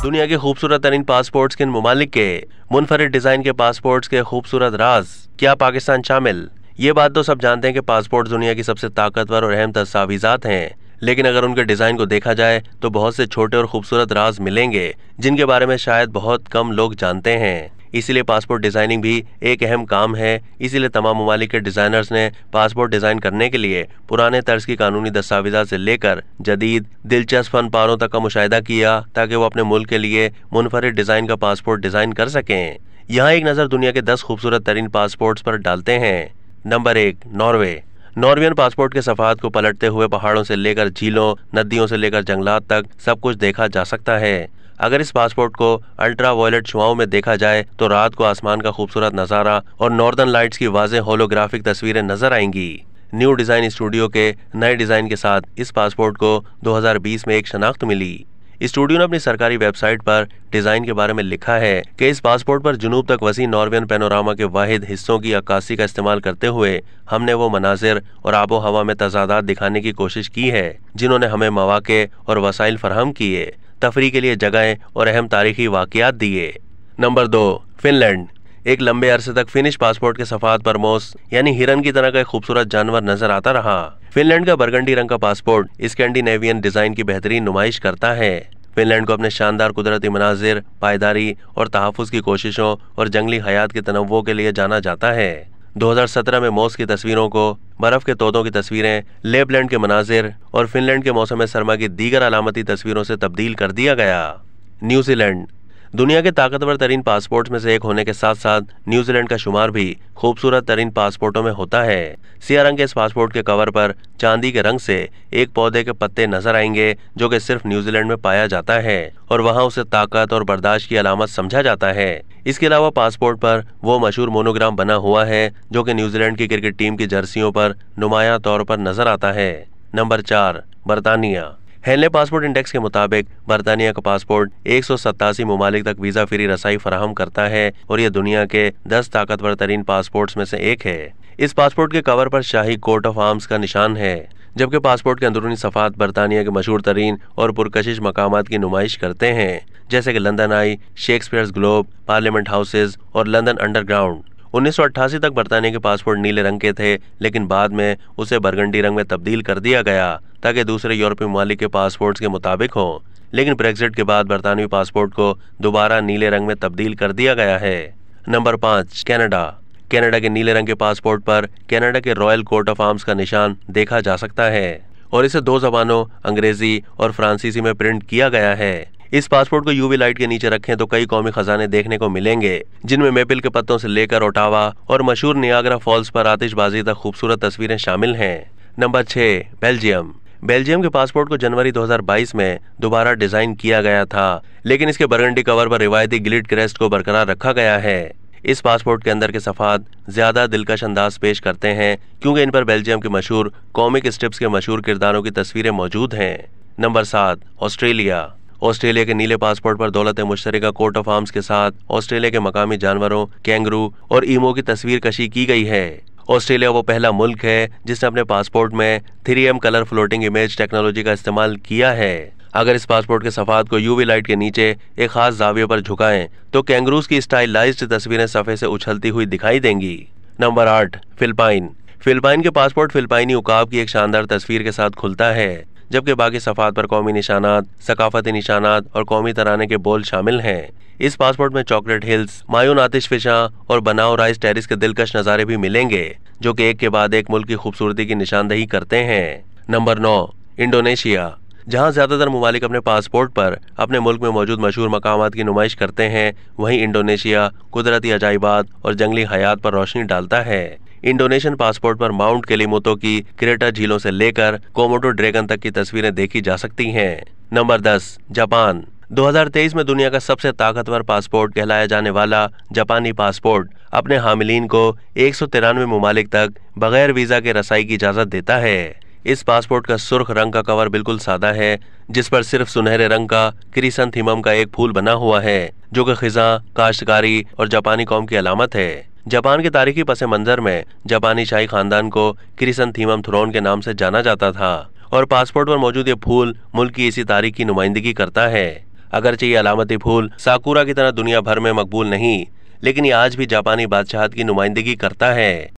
दुनिया के खूबसूरत तरीन पासपोर्ट्स किन मुमालिक के, मुनफरिद डिजाइन के पासपोर्ट्स के खूबसूरत राज, क्या पाकिस्तान शामिल। ये बात तो सब जानते हैं कि पासपोर्ट दुनिया की सबसे ताकतवर और अहम दस्तावेजात हैं, लेकिन अगर उनके डिजाइन को देखा जाए तो बहुत से छोटे और खूबसूरत राज मिलेंगे जिनके बारे में शायद बहुत कम लोग जानते हैं। इसीलिए पासपोर्ट डिजाइनिंग भी एक अहम काम है। इसीलिए तमाम ममालिक के डिजाइनर्स ने पासपोर्ट डिजाइन करने के लिए पुराने तर्ज की कानूनी दस्तावेजात से लेकर जदीद दिलचस्प फनपारों तक का मुशाहिदा किया ताकि वो अपने मुल्क के लिए मुनफरिद डिजाइन का पासपोर्ट डिजाइन कर सकें। यहाँ एक नज़र दुनिया के 10 खूबसूरत तरीन पासपोर्ट्स पर डालते हैं। Number 1, Norway. नॉर्वेयन पासपोर्ट के सफात को पलटते हुए पहाड़ों से लेकर झीलों, नदियों से लेकर जंगलात तक सब कुछ देखा जा सकता है। अगर इस पासपोर्ट को अल्ट्रा वायलेट शुआओं में देखा जाए तो रात को आसमान का खूबसूरत नज़ारा और नॉर्दर्न लाइट्स की वाज़ेह होलोग्राफिक तस्वीरें नजर आएंगी। न्यू डिज़ाइन स्टूडियो के नए डिज़ाइन के साथ इस पासपोर्ट को 2020 में एक शनाख्त मिली। स्टूडियो ने अपनी सरकारी वेबसाइट पर डिज़ाइन के बारे में लिखा है कि इस पासपोर्ट पर जुनूब तक वसी नॉर्वेयन पैनोरामा के वाहिद हिस्सों की अक्कासी का इस्तेमाल करते हुए हमने वो मनाजिर और आबो हवा में तजादात दिखाने की कोशिश की है जिन्होंने हमें मौके और वसाइल फराहम किए, तफरी के लिए जगहें और अहम तारीखी वाक़ियात दिए। Number 2, Finland. एक लंबे अरसे तक फिनिश पासपोर्ट के सफात पर मोस यानी हिरन की तरह का एक खूबसूरत जानवर नजर आता रहा। फिनलैंड का बरगंडी रंग का पासपोर्ट स्कैंडिनेवियन डिजाइन की बेहतरीन नुमाइश करता है। फिनलैंड को अपने शानदार कुदरती मनाजिर, पायदारी और तहफ़्फ़ुज़ की कोशिशों और जंगली हयात के तनव्वुओ के लिए जाना जाता है। 2017 में मोस की तस्वीरों को बर्फ के तोतों की तस्वीरें, लेपलैंड के मनाजिर और फिनलैंड के मौसम सरमा की दीगर अलामती तस्वीरों से तब्दील कर दिया गया। न्यूजीलैंड। दुनिया के ताकतवर तरीन पासपोर्ट्स में से एक होने के साथ साथ न्यूजीलैंड का शुमार भी खूबसूरत तरीन पासपोर्टों में होता है। सिया रंग के इस पासपोर्ट के कवर पर चांदी के रंग से एक पौधे के पत्ते नजर आएंगे जो कि सिर्फ न्यूजीलैंड में पाया जाता है और वहाँ उसे ताकत और बर्दाश्त की अलामत समझा जाता है। इसके अलावा पासपोर्ट पर वो मशहूर मोनोग्राम बना हुआ है जो कि न्यूजीलैंड की क्रिकेट टीम की जर्सियों पर नुमाया तौर पर नजर आता है। नंबर 4, बरतानिया। हेनले पासपोर्ट इंडेक्स के मुताबिक बरतानिया का पासपोर्ट 187 ममालिक तक वीजा फ्री रसाई फराहम करता है और यह दुनिया के 10 ताकतवर तरीन पासपोर्ट्स में से एक है। इस पासपोर्ट के कवर पर शाही कोट ऑफ आर्म्स का निशान है, जबकि पासपोर्ट के अंदरूनी सफात बरतानिया के मशहूर तरीन और पुरकशिश मकामात की नुमाइश करते हैं, जैसे कि लंदन आई, शेक्सपियर्स ग्लोब, पार्लियामेंट हाउसेज और लंदन अंडरग्राउंड। 1988 तक बरतानिया के पासपोर्ट नीले रंग के थे, लेकिन बाद में उसे बरगंडी रंग में तब्दील कर दिया गया ताकि दूसरे यूरोपीय ममालिक के पासपोर्ट्स के मुताबिक हो। लेकिन ब्रेक्जिट के बाद बरतानवी पासपोर्ट को दोबारा नीले रंग में तब्दील कर दिया गया है। Number 5, Canada. कनाडा के नीले रंग के पासपोर्ट पर कनाडा के रॉयल कोट ऑफ आर्म्स का निशान देखा जा सकता है और इसे 2 जबानों अंग्रेजी और फ्रांसीसी में प्रिंट किया गया है। इस पासपोर्ट को यूवी लाइट के नीचे रखें तो कई कौमी खजाने देखने को मिलेंगे, जिनमें मेपल के पत्तों से लेकर ओटावा और मशहूर नियाग्रा फॉल्स पर आतिशबाजी तक खूबसूरत तस्वीरें शामिल हैं। Number 6, Belgium. बेल्जियम के पासपोर्ट को जनवरी 2022 में दोबारा डिजाइन किया गया था, लेकिन इसके बरगंडी कवर पर रिवायती ग्लिट क्रेस्ट को बरकरार रखा गया है। इस पासपोर्ट के अंदर के सफात ज्यादा दिलकश अंदाज पेश करते हैं क्योंकि इन पर बेल्जियम के मशहूर कॉमिक स्ट्रिप्स के मशहूर किरदारों की तस्वीरें मौजूद हैं। Number 7, Australia. ऑस्ट्रेलिया के नीले पासपोर्ट पर दौलत मुश्तरका कोट ऑफ आर्म्स के साथ ऑस्ट्रेलिया के मकामी जानवरों, कैंगरू और ईमो की तस्वीर कशी की गई है। ऑस्ट्रेलिया वो पहला मुल्क है जिसने अपने पासपोर्ट में 3M colour floating image technology का इस्तेमाल किया है। अगर इस पासपोर्ट के सफात को यूवी लाइट के नीचे एक खास जाविये पर झुकाएं तो कैंगरूज की स्टाइलाइज्ड तस्वीरें सफ़े से उछलती हुई दिखाई देंगी। Number 8, Philippine. फिलिपाइन के पासपोर्ट फिलिपाइनी उकाब की एक शानदार तस्वीर के साथ खुलता है, जबकि बाकी सफात पर कौमी निशानात, सकाफती निशानात और कौमी तराने के बोल शामिल हैं। इस पासपोर्ट में चॉकलेट हिल्स, मायून आतिशफिशा और बनाओ राइस टेरिस के दिलकश नज़ारे भी मिलेंगे जो कि एक के बाद एक मुल्क की खूबसूरती की निशानदेही करते हैं। Number 9, Indonesia. जहां ज्यादातर ममालिक अपने पासपोर्ट पर अपने मुल्क में मौजूद मशहूर मकामात की नुमाइश करते हैं, वहीं इंडोनेशिया कुदरती अजायबात और जंगली हयात पर रोशनी डालता है। इंडोनेशियन पासपोर्ट पर माउंट केलिमोतो की क्रेटा झीलों से लेकर कोमोडो ड्रैगन तक की तस्वीरें देखी जा सकती हैं। Number 10, Japan. 2023 में दुनिया का सबसे ताकतवर पासपोर्ट कहलाया जाने वाला जापानी पासपोर्ट अपने हामिलीन को 193 ममालिक तक बगैर वीजा के रसाई की इजाजत देता है। इस पासपोर्ट का सुर्ख रंग का कवर बिल्कुल सादा है, जिस पर सिर्फ सुनहरे रंग का क्रिसंथीमम का एक फूल बना हुआ है जो कि खिजा, काश्तकारी और जापानी कौम की अलामत है। जापान के तारीखी पस मंजर में जापानी शाही खानदान को क्रिसंथीमम थ्रोन के नाम से जाना जाता था और पासपोर्ट पर मौजूद ये फूल मुल्क की इसी तारीख की नुमाइंदगी करता है। अगरचे ये अलामती फूल साकुरा की तरह दुनिया भर में मकबूल नहीं, लेकिन ये आज भी जापानी बादशाहत की नुमाइंदगी करता है।